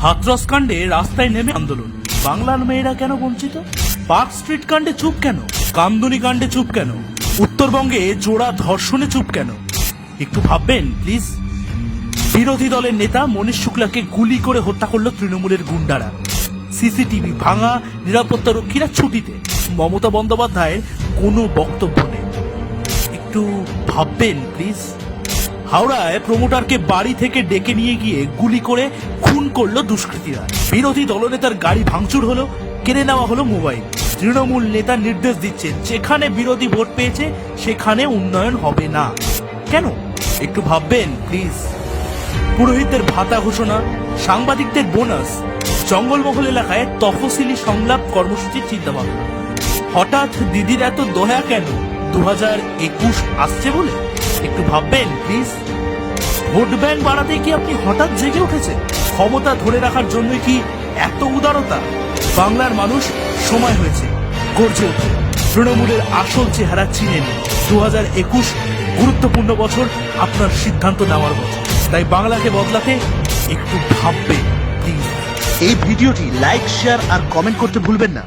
হাথরস কাণ্ডে রাস্তায় নেমে আন্দোলন, বাংলার মেয়েরা কেন বঞ্চিত? পার্ক স্ট্রিট কাণ্ডে চুপ কেন? কামদুনি কাণ্ডে চুপ কেন? উত্তরবঙ্গে জোড়া ধর্ষণে চুপ কেন? একটু ভাববেন প্লিজ। বিরোধী দলের নেতা মনীশ শুক্লাকে গুলি করে হত্যা করলো তৃণমূলের গুন্ডারা। সিসিটিভি ভাঙা, নিরাপত্তা রক্ষীরা ছুটিতে। মমতা বন্দ্যোপাধ্যায়ের কোনো বক্তব্য নেই। একটু ভাববেন প্লিজ। হাওড়ায় প্রমোটারকে বাড়ি থেকে ডেকে নিয়ে গিয়ে গুলি করে খুন করলো দুষ্কৃতীরা। বিরোধী দলনেতার গাড়ি ভাঙচুর হলো, কেড়ে নেওয়া হলো মোবাইল। তৃণমূল নেতা নির্দেশ দিচ্ছেন যেখানে বিরোধী ভোট পেয়েছে সেখানে উন্নয়ন হবে না। কেন? একটু ভাববেন প্লিজ। পুরোহিতদের ভাতা ঘোষণা, সাংবাদিকদের বোনাস, জঙ্গলমহল এলাকায় তফসিলি সংলাপ কর্মসূচির চিন্তাভাবনা। হঠাৎ দিদির এত দয়া কেন? 2021 আসছে বলে? একটু ভাববেন প্লিজ। ভোট ব্যাংক বাড়াতে কি আপনি হঠাৎ জেগে উঠেছেন? ক্ষমতা ধরে রাখার জন্যই কি এত উদারতা? বাংলার মানুষ সময় হয়েছে গর্জে উঠে। তৃণমূলের আসল চেহারা চিনে নিন। 2021 গুরুত্বপূর্ণ বছর, আপনার সিদ্ধান্ত নেওয়ার বছর। তাই বাংলাকে বদলাতে একটু ভাববেন প্লিজ। এই ভিডিওটি লাইক, শেয়ার আর কমেন্ট করতে ভুলবেন না।